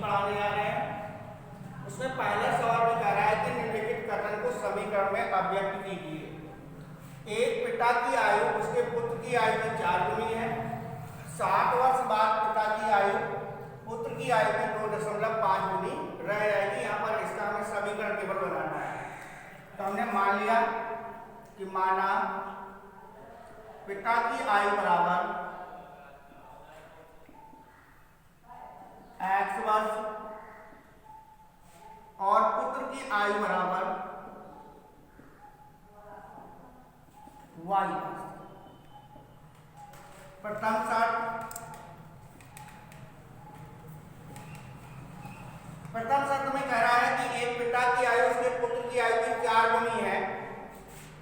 पढ़ाने जा रहे हैं। उसमें पहले सवाल में कह रहा है कि निम्नलिखित कथन को समीकरण में अभिव्यक्त कीजिए। एक पिता की आयु उसके पुत्र की आयु की 4 गुनी है। 60 वर्ष बाद पिता की आयु पुत्र की आयु की 2.5 गुनी रह जाएगी। यहाँ पर इसका हमें समीकरण केवल बनाना है। तो हमने मान लिया कि माना पिता की आयु बराबर x वर्ष और पुत्र की आयु बराबर y वर्ष। प्रथम शर्त में कह रहा है कि एक पिता की आयु उसके पुत्र की आयु की 4 गुनी है।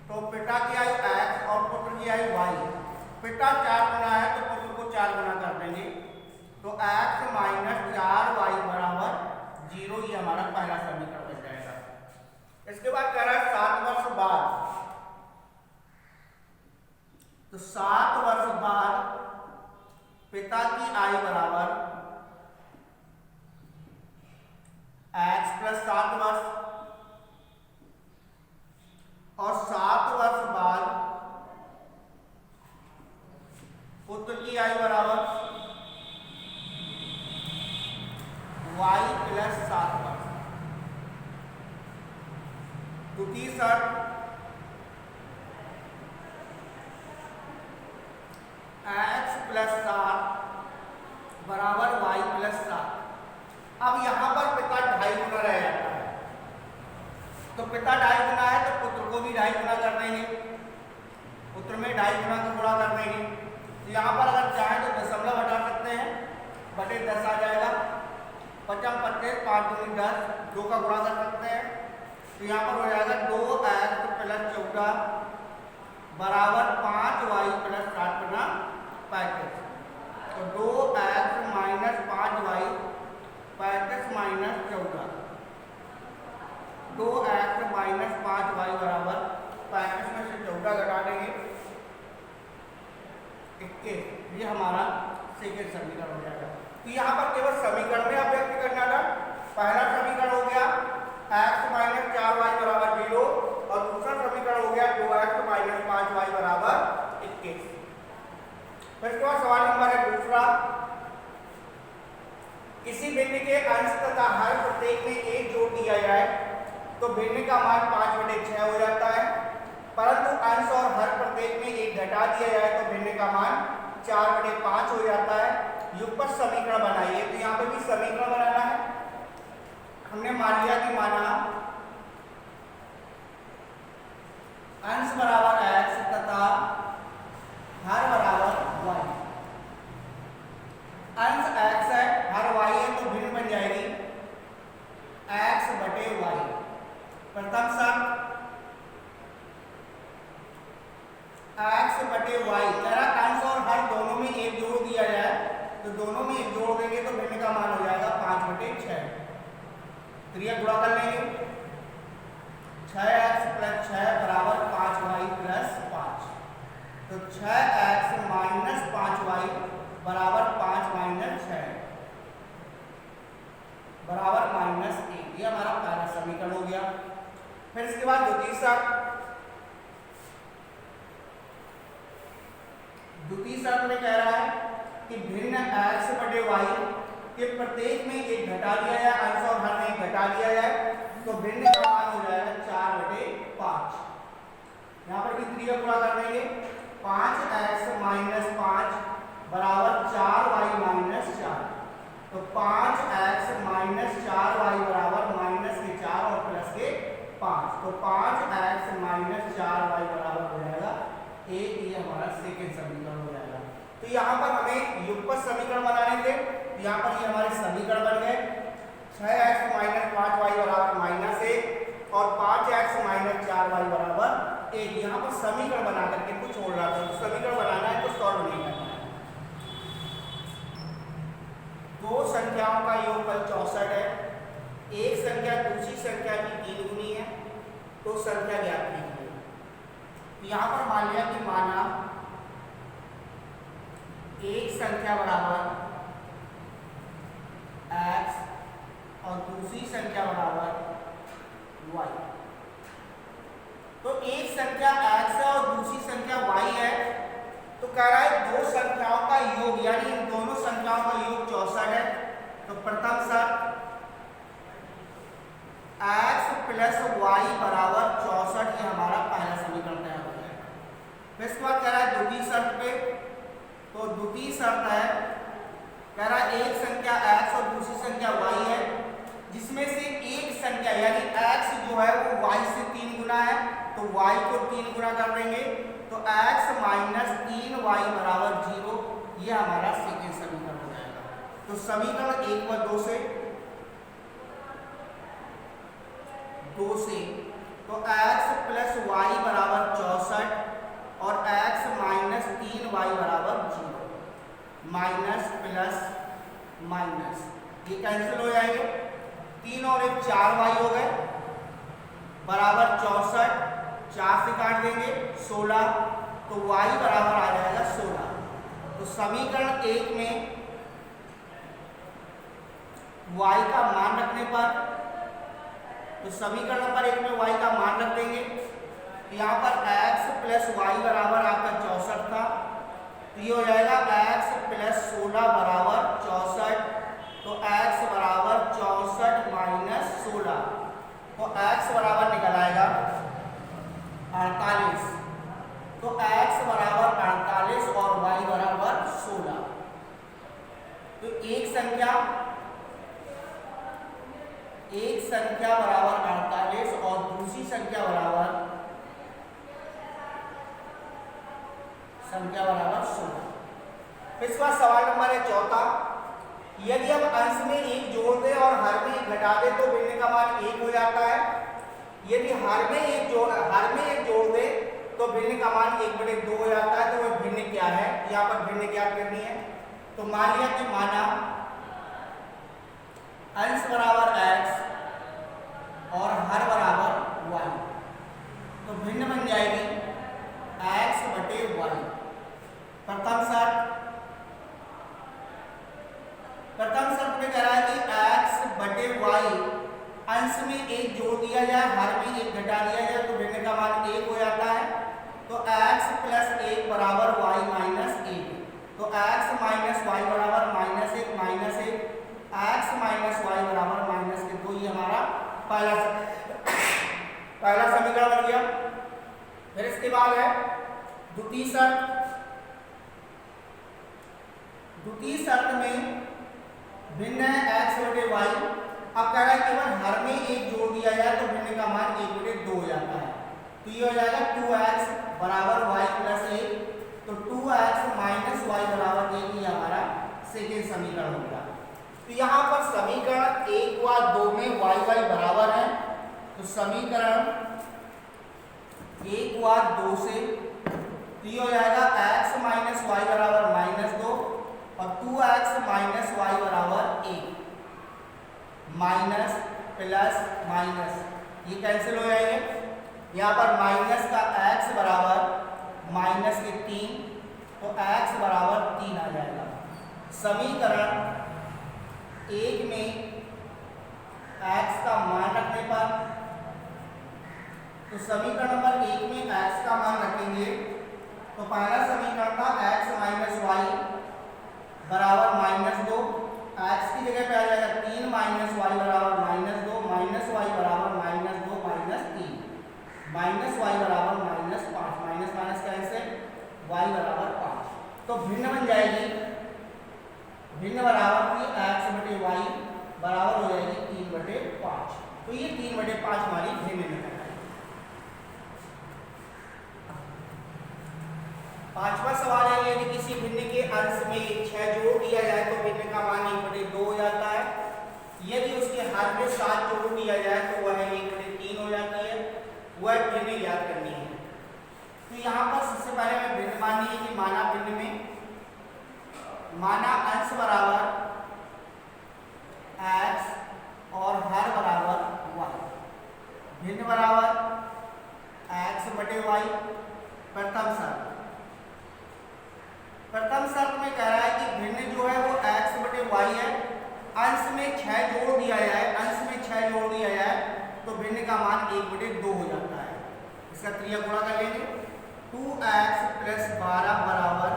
तो पिता की आयु x और पुत्र की आयु y। पिता 4 गुना है तो पुत्र को 4 गुना कर देंगे। तो x माइनस 4y बराबर 0। ये हमारा पहला समीकरण बन जाएगा। इसके बाद कह रहा है 7 वर्ष बाद। तो 7 वर्ष बाद पिता की आयु बराबर x प्लस 7 वर्ष और 7 वर्ष बाद पुत्र की आयु बराबर y प्लस 7 वर्ष। द्वितीय शर्त x प्लस 7 बराबर y प्लस 7। अब यहां पर पिता 2.5 गुना रह जाता है। तो पिता 2.5 गुना है तो पुत्र को भी 2.5 गुना कर देंगे। पुत्र में 2.5 गुना का गुणा कर देंगे। तो यहाँ पर अगर चाहे तो दशमलव हटा सकते हैं, बटे 10 आ जाएगा। 55 25 5 दूनी 10, 2 का गुणा कर सकते हैं। तो यहाँ पर हो जाएगा 2x प्लस 14 बराबर 5y प्लस 7 गुना 35। तो 2x minus 5y 35 minus 14। 2x minus 5y बराबर 35 में से 14 घटा देंगे 21। ये हमारा सेकेंड समीकरण हो जाएगा। तो यहाँ पर केवल समीकरण में अभिव्यक्त करना था। पहला समीकरण हो गया x माइनस 4y बराबर 0 और दूसरा समीकरण हो गया 2x माइनस 5y बराबर 21। फिर इसके बाद सवाल नंबर है दूसरा। किसी भिन्न के अंश तथा हर प्रत्येक में 1 जोड़ दिया जाए तो भिन्न का मान 5/6 हो जाता है, परंतु अंश और हर प्रत्येक में 1 घटा दिया जाए तो भिन्न का मान 4/5 हो जाता है। युगपत समीकरण बनाइए। तो यहाँ पे भी समीकरण बनाना है। हमने मान लिया कि माना अंश बराबर x तथा हर बराबर y। अंश x है, हर y है, तो भिन्न बन जाएगी x/y। प्रथम शर्त x/y जरा अंश और हर दोनों में 1 जोड़ दिया जाए तो दोनों में 1 जोड़ देंगे तो भिन्न का मान हो जाएगा 5/6। क्रिया गुणा कर लेंगे। 6x प्लस 6 बराबर 5y प्लस 5। तो 6x माइनस 5y बराबर 5 माइनस 6 बराबर -1। ये हमारा पहला समीकरण हो गया। फिर इसके बाद द्वितीय शर्त में कह रहा है कि भिन्न x/y के प्रत्येक में 1 घटा दिया जाए, अंश और हर में 1 घटा दिया जाए तो भिन्न का मान हो जाएगा 4/5। यहाँ पर भी क्रिया पूरा कर देंगे। 5x माइनस 5 बराबर 4y माइनस 4। तो 5x माइनस 4y बराबर -4 और +5। तो 5x माइनस 4y बराबर हो जाएगा 1। ये हमारा सेकेंड समीकरण हो जाएगा। तो यहाँ पर हमें युगपत समीकरण बनाने थे। यहाँ पर ये हमारे समीकरण बन गए। 6x माइनस 5y बराबर -1 और 5x माइनस 4y बराबर 1। यहाँ पर समीकरण बना करके कुछ छोड़ रहा था। तो समीकरण बनाना है तो सॉल्व नहीं करना है। दो संख्याओं का योगफल 64 है। एक संख्या दूसरी संख्या की 3 गुनी है तो संख्या ज्ञात कीजिए। यहाँ पर मान लिया कि माना एक संख्या बराबर x संख्या बराबर y। तो एक संख्या x है और दूसरी संख्या y है, तो कह रहा है दो संख्याओं का योग यानी इन दोनों संख्याओं का योग 64 है। तो प्रथम शर्त x प्लस y बराबर 64, ये हमारा पहला समीकरण तैयार हो जाएगा। फिर इसके बाद कह रहा है द्वितीय शर्त पे, तो द्वितीय शर्त है कह रहा है एक संख्या x और दूसरी संख्या y है, जिसमें से एक संख्या यानी x जो है वो y से 3 गुना है, तो y को 3 गुना कर देंगे, तो x माइनस 3y बराबर 0, ये हमारा सेकेंड समीकरण हो जाएगा। तो समीकरण 1 व 2 से तो x प्लस y बराबर 64 और x माइनस 3y बराबर 0, माइनस प्लस माइनस ये कैंसिल हो जाएंगे, 3 और 1 4y हो गए बराबर 64, 4 से काट देंगे 16, तो y बराबर आ जाएगा 16। तो समीकरण 1 में y का मान रखने पर, तो समीकरण नंबर 1 में y का मान रख देंगे, तो यहाँ पर x प्लस y बराबर आपका 64 था, तो ये हो जाएगा x प्लस 16 बराबर 64, तो x बराबर 64 माइनस 16, तो x बराबर निकल आएगा 48, तो x बराबर 48 और y बराबर 16। तो एक संख्या बराबर 48 और दूसरी संख्या बराबर 16। इसके बाद सवाल नंबर है चौथा, यदि हम अंश में 1 जोड़ दें और हर में 1 घटा दें तो भिन्न का मान 1 हो जाता है। यदि हर में 1 जोड़ दें तो भिन्न का मान 1/2 हो जाता है। तो वह भिन्न क्या है, यहाँ पर भिन्न ज्ञात करनी है। तो मान लिया कि माना अंश बराबर x और हर बराबर y, तो भिन्न बन जाएगी x/y। प्रथम शर्त में कह रहा है कि x/y अंश में 1 जोड़ दिया जाए, हर में 1 घटा दिया जाए तो भिन्न का मान 1 हो जाता है। तो x प्लस 1 बराबर y माइनस 1, तो x माइनस y बराबर minus 1 minus 1, x minus y बराबर माइनस 1, तो ये हमारा पहला समीकरण बन गया। फिर इसके बाद है द्वितीय शर्त में भिन्न है x/y। अब कह रहा है केवल हर में 1 जोड़ दिया जाए तो भिन्न का मान 1/2 हो जाता है। तो ये हो जाएगा 2x बराबर y प्लस 1, तो 2x माइनस y बराबर 1, ये हमारा सेकेंड समीकरण होगा। तो यहाँ पर समीकरण 1 व 2 में y बराबर है, तो समीकरण 1 व 2 से तो ये हो जाएगा x माइनस y बराबर -2 और 2x माइनस y बराबर 1, माइनस प्लस माइनस ये कैंसिल हो जाएंगे। यहाँ पर माइनस का x बराबर माइनस के 3, तो x बराबर 3 आ जाएगा। समीकरण 1 में x का मान रखने पर, तो समीकरण नंबर 1 में x का मान रखेंगे, तो पहला समीकरण था x माइनस y बराबर -2, x की जगह पे आ जाएगा 3 माइनस y बराबर -2, माइनस y बराबर -2 माइनस 3, माइनस y बराबर -5, माइनस माइनस कैंसिल, y बराबर 5, तो भिन्न बन जाएगी, भिन्न बराबर की x/y बराबर हो जाएगी 3/5। तो ये 3/5 हमारी भिन्न निकल आएगी। पांचवा सवाल है, यदि किसी भिन्न के अंश में 6 जोड़ दिया जाए तो भिन्न का मान 1/2 हो जाता है। यदि उसके हर में 7 जोड़ दिया जाए तो वह 1/3 हो जाती है। वह भिन्न ज्ञात करनी है। तो यहाँ पर सबसे पहले हमें भिन्न माननी है कि माना भिन्न में माना अंश बराबर x और हर बराबर y, भिन्न बराबर x/y। प्रथम शर्त में कह रहा है कि भिन्न जो है वो x/y है। अंश में 6 जोड़ दिया जाए, अंश में 6 भिन्न का मान 1/2 हो जाता है। इसका त्रिया गुणा कर लेंगे, 2x + 12 बराबर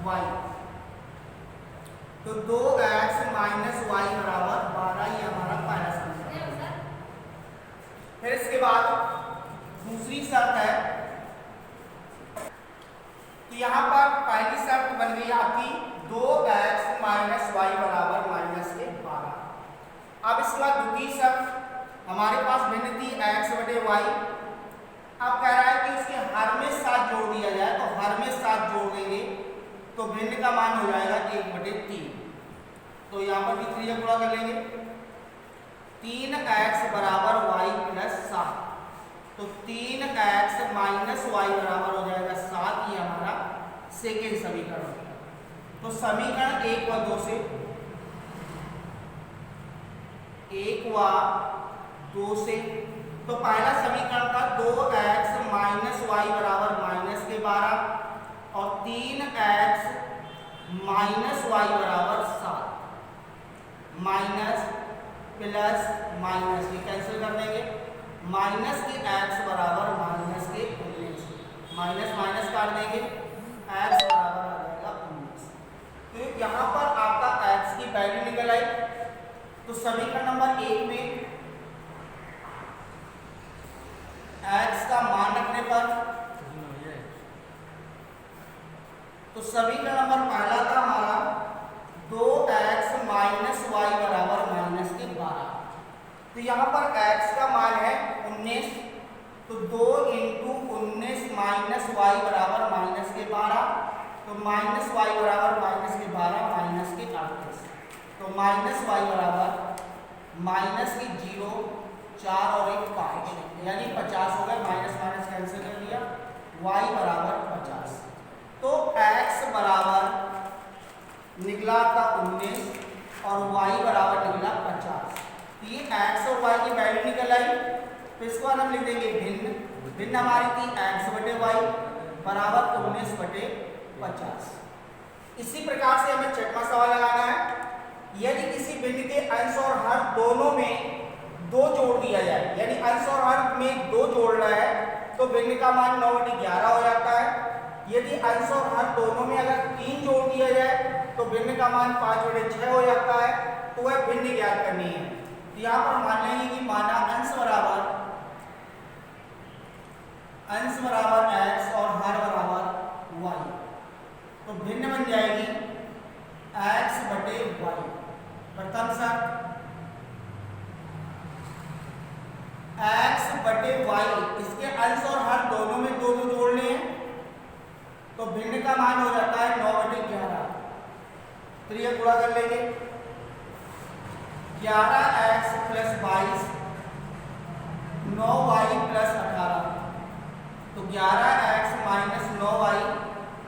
y, तो 2x - y बराबर 12, ये हमारा पहला समीकरण। फिर इसके बाद दूसरी शर्त है, तो यहाँ पर पहली शर्त बन गई आपकी 2x - y बराबर -12। अब इसके बाद द्वितीय शर्त, हमारे पास भिन्न थी x/y। अब कह रहा है कि इसके हर में 7 जोड़ दिया जाए, तो हर में 7 जोड़ देंगे तो भिन्न का मान हो जाएगा 1/3। तो यहाँ पर भी त्रिया गुणा कर लेंगे, 3x बराबर y + 7, तो 3x - y बराबर हो जाएगा 7, ये हमारा सेकेंड समीकरण हो गया। तो समीकरण 1 व 2 से, 1 व 2 से, तो पहला समीकरण था 2x - y बराबर -12 और 3x - y बराबर 7, माइनस प्लस माइनस ये कैंसिल कर देंगे, माइनस के x बराबर माइनस के 19, माइनस माइनस काट देंगे, x बराबर आ जाएगा 19। तो यहाँ पर आपका x की वैल्यू निकल आई। तो समीकरण नंबर 1 में x का मान रखने पर, तो समीकरण नंबर पहला था हमारा 2x - y बराबर -12। तो यहाँ पर x का मान है 19, तो 2 × 19 - y बराबर -12, तो -y बराबर -12 -38, तो -y बराबर -0, 4 और 1 5, यानी 50 हो गए, माइनस माइनस कैंसिल कर दिया, y बराबर 50। तो x बराबर निकला था 19 और y बराबर निकला 50। ये x और y की वैल्यू निकल आई। तो इसको हम लिख देंगे भिन्न, भिन्न हमारी थी x/y बराबर 19/50। इसी प्रकार से हमें छठवां सवाल लगाना है, यदि किसी भिन्न के अंश और हर दोनों में 2 जोड़ दिया जाए, यानी अंश और हर में 2 जोड़ना है, तो भिन्न का मान 9/11 हो जाता है। यदि अंश और हर दोनों में अगर 3 जोड़ दिया जाए तो भिन्न का मान 5/6 हो जाता है। तो वह भिन्न ज्ञात करनी है। तो यहाँ पर मान लेंगे कि माना अंश बराबर x और हर बराबर y, तो भिन्न बन जाएगी x/y। प्रथम शर्त x/y, इसके अंश और हर दोनों में 2 जोड़ने हैं, तो भिन्न का मान हो जाता है 9/11। त्रिया गुणा कर लेंगे, 11x + 22, 9y + 18, तो 11x - 9y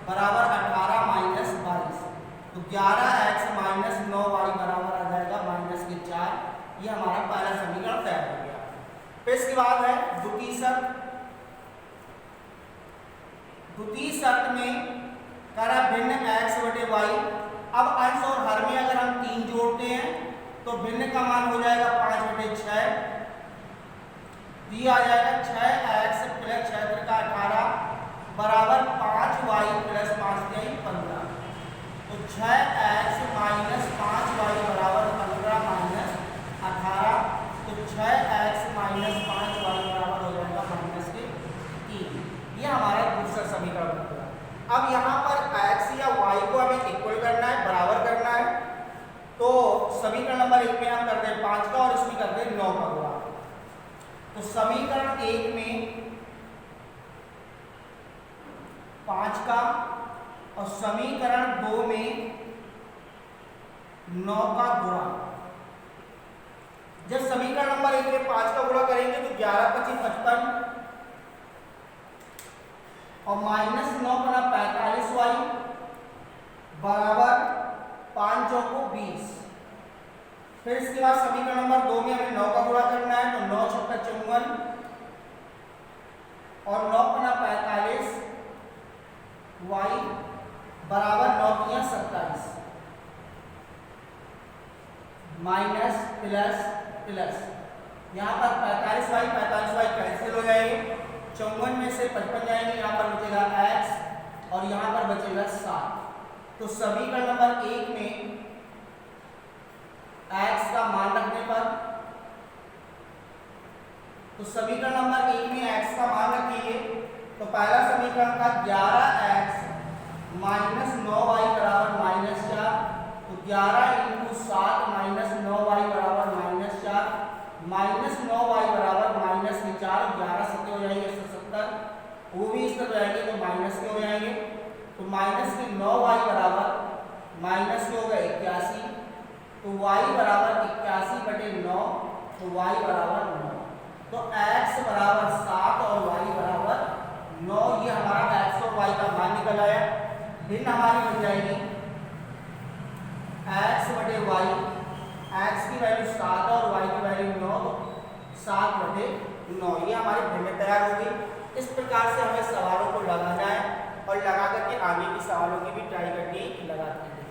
बराबर 18 - 22, तो 11x - 9y बराबर आ जाएगा -4। ये हमारा पहला समीकरण तैयार हो गया। फिर इसके बाद है द्वितीय शर्त। द्वितीय शर्त में कह रहा भिन्न x/y। अब अंश और हर में अगर हम 3 जोड़ते हैं तो भिन्न का मान हो जाएगा 5/6, दिया जाएगा 6x + 6 का 18 बराबर 5y + 5 यानी 15, तो 6x - 5y बराबर 15 - 18, तो 6x - 5y बराबर हो जाएगा -3। ये हमारा दूसरा समीकरण बन गया। अब यहाँ पर x या y को हमें इक्वल करना है, बराबर करना है। तो समीकरण नंबर 1 में हम करते हैं 5 का और इसमें करते हैं 9 का गुणा। तो समीकरण 1 में 5 का और समीकरण 2 में 9 का गुणा। जब समीकरण नंबर 1 में 5 का गुणा करेंगे तो 11 × 25 55 और -9 × 45y बराबर 5 × 4 = 20। फिर इसके बाद समीकरण नंबर 2 में हमें 9 का गुणा करना है, तो 9 × 6 = 54 और 9 × 45 y बराबर 9 × 27 माइनस प्लस प्लस, यहाँ पर 45y कैंसिल हो जाएंगे, 54 में से 55 जाएंगे, यहाँ पर बचेगा x और यहाँ पर बचेगा 7। तो समीकरण नंबर 1 में x का मान रखने पर, तो समीकरण नंबर 1 में x का मान रखिए। तो पहला समीकरण था 11x माइनस 9y बराबर -4, तो 11 इंटू 7 माइनस 9y बराबर -4, माइनस 9y बराबर -4, 11 सत्ते हो जाएंगे 170, वो भी इस तरह जाएंगे तो माइनस के हो जाएंगे। तो माइनस के 9y बराबर माइनस के होगा 81, तो y बराबर 81/9, तो y बराबर 9। तो x बराबर 7 और y बराबर 9, ये हमारा x और y का मान निकल आया। भिन्न हमारी बन जाएगी x/y, x की वैल्यू 7 और y की वैल्यू 9, तो 7/9, ये हमारी भिन्न तैयार होगी। इस प्रकार से हमें सवालों को लगाना है और लगा करके आगे के सवालों की भी ट्राई करनी लगाते हैं।